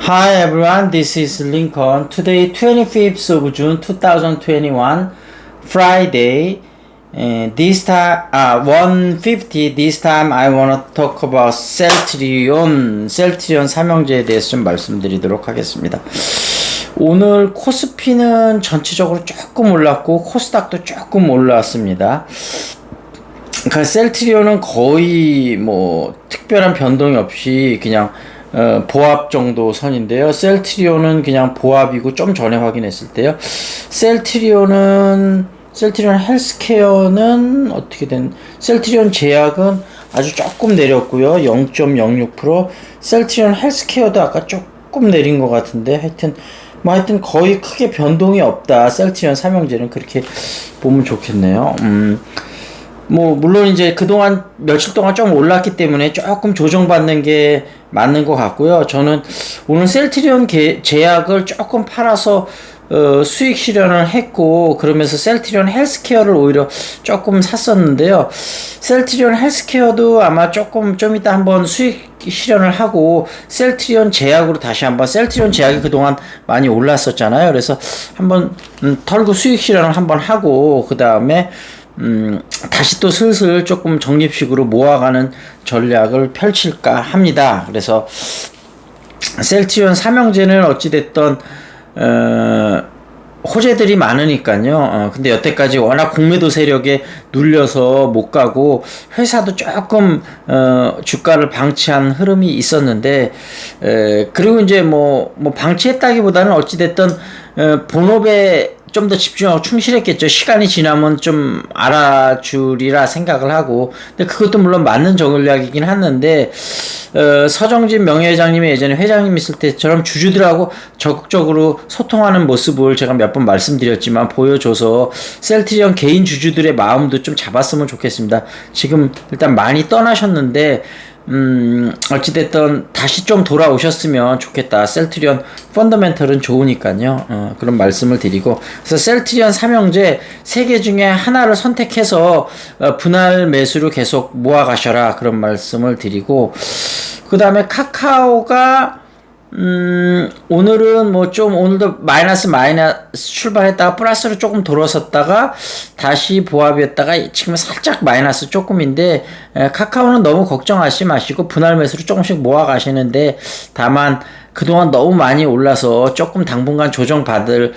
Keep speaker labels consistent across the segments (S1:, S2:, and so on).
S1: Hi everyone, this is Lincoln. Today, 25th of June 2021, Friday. This time, 150. This time, I want to talk about 셀트리온 삼형제에 대해서 좀 말씀드리도록 하겠습니다. 오늘 코스피는 전체적으로 조금 올랐고 코스닥도 조금 올랐습니다. 그러니까 셀트리온은 거의 뭐 특별한 변동이 없이 그냥 보합 정도 선인데요. 셀트리온은 그냥 보합이고 좀 전에 확인했을 때요. 셀트리온 헬스케어는 셀트리온 제약은 아주 조금 내렸고요. 0.06%. 셀트리온 헬스케어도 아까 조금 내린 것 같은데 하여튼 거의 크게 변동이 없다. 셀트리온 삼형제는 그렇게 보면 좋겠네요. 물론 이제 그동안 며칠 동안 좀 올랐기 때문에 조금 조정받는 게 맞는 것 같고요. 저는 오늘 셀트리온 제약을 조금 팔아서 수익 실현을 했고, 그러면서 셀트리온 헬스케어를 오히려 조금 샀었는데요. 셀트리온 헬스케어도 아마 좀 이따 한번 수익 실현을 하고, 셀트리온 제약으로 다시 한번, 셀트리온 제약이 그동안 많이 올랐었잖아요. 그래서 한번 털고 수익 실현을 한번 하고, 그 다음에 다시 또 슬슬 조금 적립식으로 모아가는 전략을 펼칠까 합니다. 그래서 셀트리온 삼형제는 어찌됐던 호재들이 많으니까요. 근데 여태까지 워낙 공매도 세력에 눌려서 못 가고 회사도 조금 주가를 방치한 흐름이 있었는데, 그리고 이제 뭐 방치했다기보다는 어찌됐던 본업에 좀 더 집중하고 충실했겠죠. 시간이 지나면 좀 알아주리라 생각을 하고. 근데 그것도 물론 맞는 전략이긴 했는데, 서정진 명예회장님이 예전에 회장님 있을 때처럼 주주들하고 적극적으로 소통하는 모습을 제가 몇 번 말씀드렸지만 보여줘서 셀트리온 개인 주주들의 마음도 좀 잡았으면 좋겠습니다. 지금 일단 많이 떠나셨는데, 어찌됐든 다시 좀 돌아오셨으면 좋겠다. 셀트리온 펀더멘털은 좋으니까요. 그런 말씀을 드리고, 그래서 셀트리온 삼형제 3개 중에 하나를 선택해서 분할 매수로 계속 모아가셔라, 그런 말씀을 드리고, 그 다음에 카카오가 오늘은 오늘도 마이너스 출발했다가 플러스로 조금 돌아섰다가 다시 보합이었다가 지금 살짝 마이너스 조금인데, 카카오는 너무 걱정하지 마시고 분할 매수로 조금씩 모아 가시는데, 다만 그동안 너무 많이 올라서 조금 당분간 조정받으면서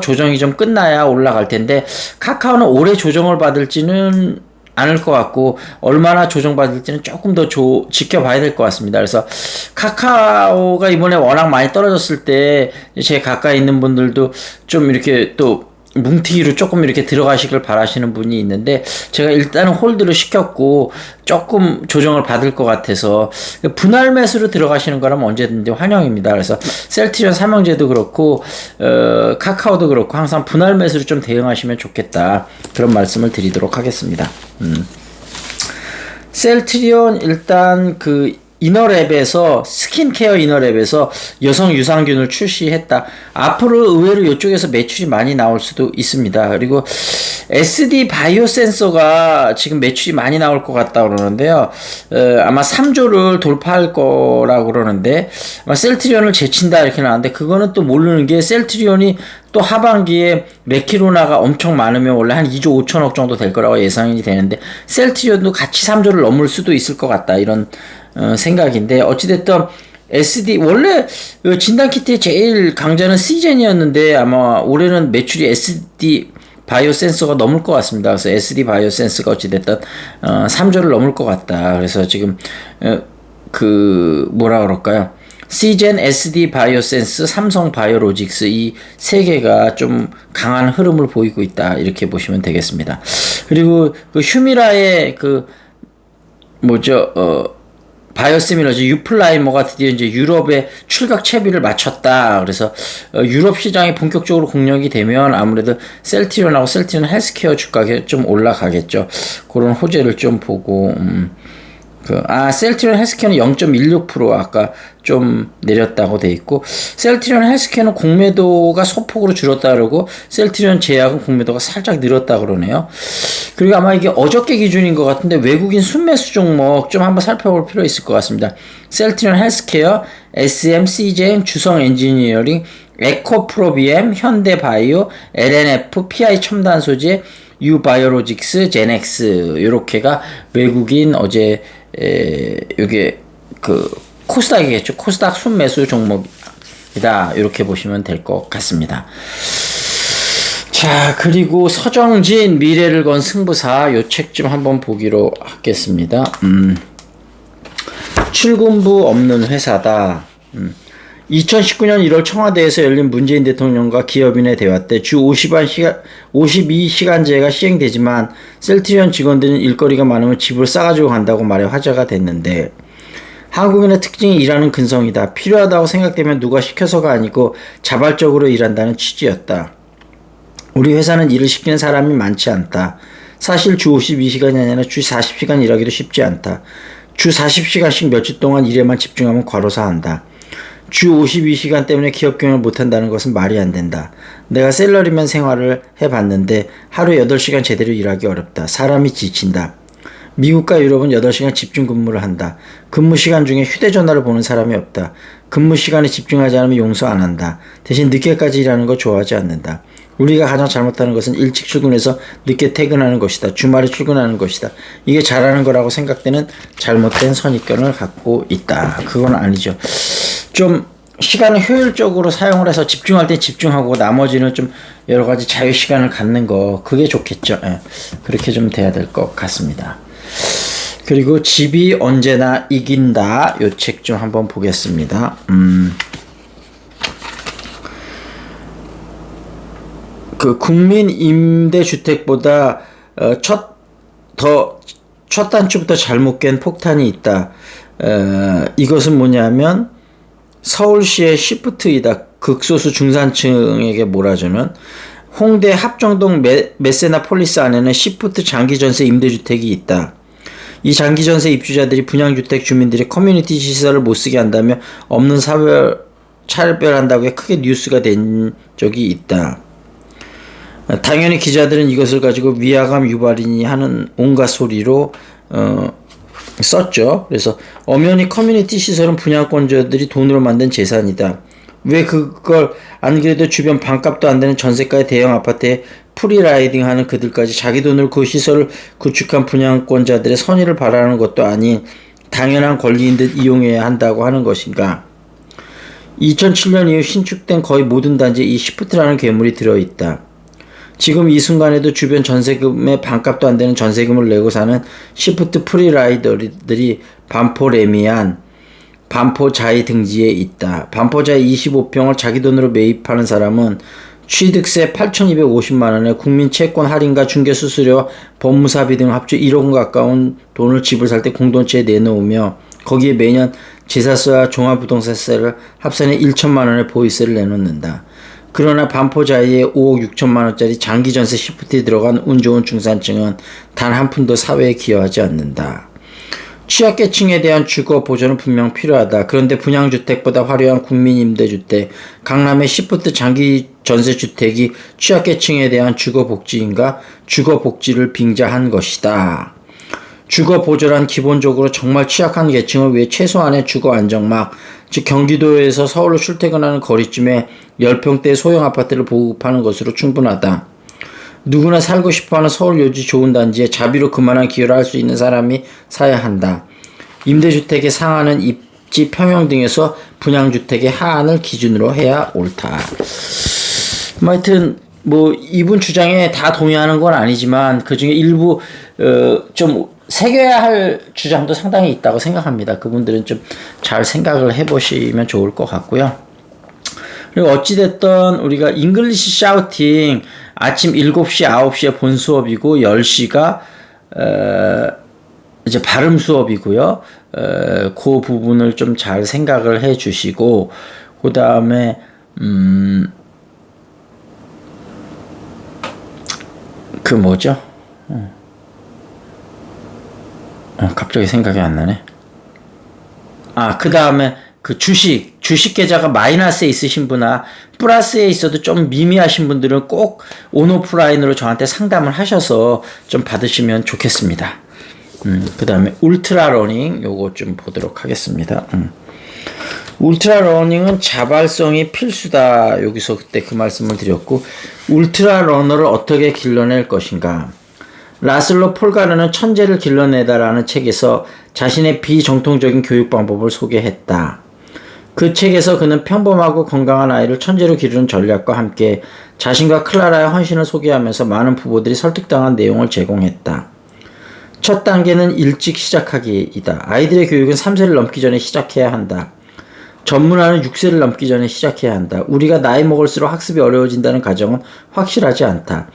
S1: 조정이 좀 끝나야 올라갈 텐데, 카카오는 오래 조정을 받을지는 않을 것 같고, 얼마나 조정받을지는 조금 더 지켜봐야 될 것 같습니다. 그래서 카카오가 이번에 워낙 많이 떨어졌을 때 제 가까이 있는 분들도 좀 이렇게 또 뭉티기로 조금 이렇게 들어가시길 바라시는 분이 있는데, 제가 일단은 홀드를 시켰고 조금 조정을 받을 것 같아서 분할 매수로 들어가시는 거라면 언제든지 환영입니다. 그래서 셀트리온 삼형제도 그렇고 카카오도 그렇고 항상 분할 매수로 좀 대응하시면 좋겠다, 그런 말씀을 드리도록 하겠습니다. 셀트리온 일단 이너랩에서 스킨케어 이너랩에서 여성 유산균을 출시했다. 앞으로 의외로 이쪽에서 매출이 많이 나올 수도 있습니다. 그리고 SD 바이오 센서가 지금 매출이 많이 나올 것 같다 그러는데요. 아마 3조를 돌파할 거라고 그러는데, 아마 셀트리온을 제친다 이렇게 나왔는데, 그거는 또 모르는 게 셀트리온이 또 하반기에 레키로나가 엄청 많으면 원래 한 2조 5천억 정도 될 거라고 예상이 되는데, 셀트리온도 같이 3조를 넘을 수도 있을 것 같다, 이런 생각인데, 어찌됐든 SD 원래 진단키트의 제일 강자는 시젠이었는데 아마 올해는 매출이 SD 바이오 센서가 넘을 것 같습니다. 그래서 SD 바이오 센서가 어찌됐든 3조를 넘을 것 같다. 그래서 지금 뭐라 그럴까요? 시젠, SD 바이오센스, 삼성 바이오로직스, 이 3개가 좀 강한 흐름을 보이고 있다, 이렇게 보시면 되겠습니다. 그리고 휴미라의 바이오시밀러즈 유플라이머가 드디어 이제 유럽의 출각 채비를 마쳤다. 그래서 유럽 시장이 본격적으로 공략이 되면 아무래도 셀트리온하고 셀트리온 헬스케어 주가가 좀 올라가겠죠. 그런 호재를 좀 보고, 셀트리온 헬스케어는 0.16% 아까 좀 내렸다고 돼 있고, 셀트리온 헬스케어는 공매도가 소폭으로 줄었다 그러고, 셀트리온 제약은 공매도가 살짝 늘었다 그러네요. 그리고 아마 이게 어저께 기준인 것 같은데, 외국인 순매수 종목 좀 한번 살펴볼 필요 있을 것 같습니다. 셀트리온 헬스케어, SM, CJ, 주성 엔지니어링, 에코프로비엠, 현대바이오, LNF, PI 첨단소재, 유바이오로직스, 제넥스, 요렇게가 외국인 어제 요게 코스닥이겠죠. 코스닥 순매수 종목이다. 이렇게 보시면 될 것 같습니다. 자, 그리고 서정진 미래를 건 승부사 요 책 좀 한번 보기로 하겠습니다. 출근부 없는 회사다. 2019년 1월 청와대에서 열린 문재인 대통령과 기업인의 대화 때 주 52시간제가 시행되지만 셀트리온 직원들은 일거리가 많으면 집을 싸가지고 간다고 말해 화제가 됐는데, 한국인의 특징이 일하는 근성이다. 필요하다고 생각되면 누가 시켜서가 아니고 자발적으로 일한다는 취지였다. 우리 회사는 일을 시키는 사람이 많지 않다. 사실 주 52시간이 아니라 주 40시간 일하기도 쉽지 않다. 주 40시간씩 몇 주 동안 일에만 집중하면 과로사한다. 주 52시간 때문에 기업 경영을 못한다는 것은 말이 안 된다. 내가 셀러리맨 생활을 해봤는데 하루 8시간 제대로 일하기 어렵다. 사람이 지친다. 미국과 유럽은 8시간 집중 근무를 한다. 근무 시간 중에 휴대전화를 보는 사람이 없다. 근무 시간에 집중하지 않으면 용서 안 한다. 대신 늦게까지 일하는 거 좋아하지 않는다. 우리가 가장 잘못하는 것은 일찍 출근해서 늦게 퇴근하는 것이다. 주말에 출근하는 것이다. 이게 잘하는 거라고 생각되는 잘못된 선입견을 갖고 있다. 그건 아니죠. 좀 시간을 효율적으로 사용을 해서 집중할 때 집중하고 나머지는 좀 여러 가지 자유 시간을 갖는 거, 그게 좋겠죠. 예. 그렇게 좀 돼야 될 것 같습니다. 그리고 집이 언제나 이긴다. 요 책 좀 한번 보겠습니다. 국민 임대주택보다 첫 단추부터 잘못 깬 폭탄이 있다. 이것은 뭐냐면 서울시의 시프트이다. 극소수 중산층에게 몰아주는 홍대 합정동 메세나폴리스 안에는 시프트 장기전세 임대주택이 있다. 이 장기전세 입주자들이 분양주택 주민들이 커뮤니티 시설을 못쓰게 한다며 없는 차별한다고 크게 뉴스가 된 적이 있다. 당연히 기자들은 이것을 가지고 위화감 유발이니 하는 온갖 소리로 썼죠. 그래서 엄연히 커뮤니티 시설은 분양권자들이 돈으로 만든 재산이다. 왜 그걸 안 그래도 주변 반값도 안 되는 전세가의 대형 아파트에 프리라이딩 하는 그들까지 자기 돈으로 그 시설을 구축한 분양권자들의 선의를 바라는 것도 아닌 당연한 권리인 듯 이용해야 한다고 하는 것인가. 2007년 이후 신축된 거의 모든 단지에 이 시프트라는 괴물이 들어있다. 지금 이 순간에도 주변 전세금의 반값도 안 되는 전세금을 내고 사는 시프트 프리라이더들이 반포 레미안, 반포 자이 등지에 있다. 반포 자이 25평을 자기 돈으로 매입하는 사람은 취득세 8,250만원에 국민 채권 할인과 중개수수료와 법무사비 등 합쳐 1억 원 가까운 돈을 집을 살 때 공동체에 내놓으며 거기에 매년 제사세와 종합부동산세를 합산해 1천만원의 보유세를 내놓는다. 그러나 반포자이에 5억 6천만원짜리 장기전세 시프트에 들어간 운 좋은 중산층은 단 한 푼도 사회에 기여하지 않는다. 취약계층에 대한 주거 보전은 분명 필요하다. 그런데 분양주택보다 화려한 국민임대주택, 강남의 시프트 장기전세주택이 취약계층에 대한 주거복지인가? 주거복지를 빙자한 것이다. 주거보전은 기본적으로 정말 취약한 계층을 위해 최소한의 주거안정망, 즉 경기도에서 서울로 출퇴근하는 거리쯤에 10평대 소형 아파트를 보급하는 것으로 충분하다. 누구나 살고 싶어하는 서울 요지 좋은 단지에 자비로 그만한 기여를 할 수 있는 사람이 사야 한다. 임대주택의 상한은 입지 평형 등에서 분양주택의 하한을 기준으로 해야 옳다. 하여튼 이분 주장에 다 동의하는 건 아니지만 그 중에 일부 좀 새겨야 할 주장도 상당히 있다고 생각합니다. 그분들은 좀 잘 생각을 해보시면 좋을 것 같고요. 그리고 어찌됐든 우리가 잉글리시 샤우팅 아침 7시, 9시에 본 수업이고 10시가 이제 발음 수업이고요. 그 부분을 좀 잘 생각을 해 주시고 그 다음에 갑자기 생각이 안 나네. 그 다음에 그 주식 계좌가 마이너스에 있으신 분이나 플러스에 있어도 좀 미미하신 분들은 꼭 온오프라인으로 저한테 상담을 하셔서 좀 받으시면 좋겠습니다. 그 다음에 울트라 러닝 요거 좀 보도록 하겠습니다. 울트라 러닝은 자발성이 필수다. 여기서 그때 그 말씀을 드렸고, 울트라 러너를 어떻게 길러낼 것인가. 라슬로 폴가르는 천재를 길러내다라는 책에서 자신의 비정통적인 교육 방법을 소개했다. 그 책에서 그는 평범하고 건강한 아이를 천재로 기르는 전략과 함께 자신과 클라라의 헌신을 소개하면서 많은 부모들이 설득당한 내용을 제공했다. 첫 단계는 일찍 시작하기이다. 아이들의 교육은 3세를 넘기 전에 시작해야 한다. 전문화는 6세를 넘기 전에 시작해야 한다. 우리가 나이 먹을수록 학습이 어려워진다는 가정은 확실하지 않다.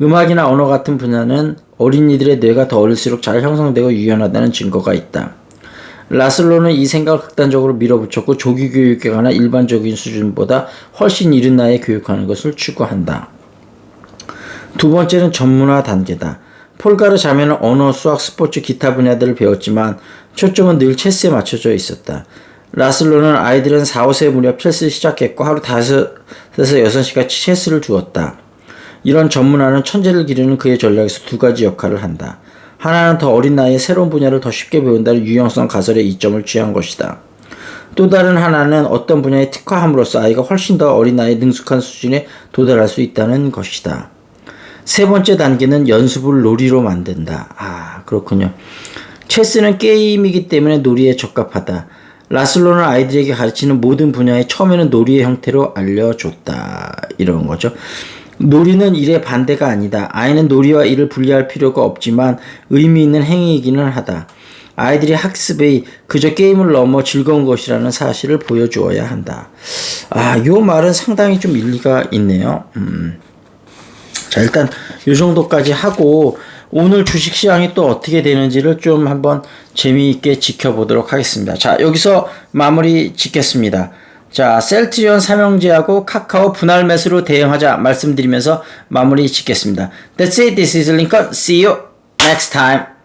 S1: 음악이나 언어 같은 분야는 어린이들의 뇌가 더 어릴수록 잘 형성되고 유연하다는 증거가 있다. 라슬로는 이 생각을 극단적으로 밀어붙였고 조기 교육에 관한 일반적인 수준보다 훨씬 이른 나이에 교육하는 것을 추구한다. 두 번째는 전문화 단계다. 폴가르 자매는 언어, 수학, 스포츠, 기타 분야들을 배웠지만 초점은 늘 체스에 맞춰져 있었다. 라슬로는 아이들은 4, 5세 무렵 체스를 시작했고 하루 5에서 6시간 체스를 두었다. 이런 전문화는 천재를 기르는 그의 전략에서 두 가지 역할을 한다. 하나는 더 어린 나이에 새로운 분야를 더 쉽게 배운다는 유형성 가설에 이점을 취한 것이다. 또 다른 하나는 어떤 분야에 특화함으로써 아이가 훨씬 더 어린 나이에 능숙한 수준에 도달할 수 있다는 것이다. 세 번째 단계는 연습을 놀이로 만든다. 그렇군요. 체스는 게임이기 때문에 놀이에 적합하다. 라슬로는 아이들에게 가르치는 모든 분야에 처음에는 놀이의 형태로 알려줬다. 이런 거죠. 놀이는 일의 반대가 아니다. 아이는 놀이와 일을 분리할 필요가 없지만 의미 있는 행위이기는 하다. 아이들이 학습이 그저 게임을 넘어 즐거운 것이라는 사실을 보여주어야 한다. 요 말은 상당히 좀 일리가 있네요. 자, 일단 요 정도까지 하고 오늘 주식시장이 또 어떻게 되는지를 좀 한번 재미있게 지켜보도록 하겠습니다. 자, 여기서 마무리 짓겠습니다. 자, 셀트리온 삼형제하고 카카오 분할 매수로 대응하자 말씀드리면서 마무리 짓겠습니다. That's it. This is Lincoln. See you next time.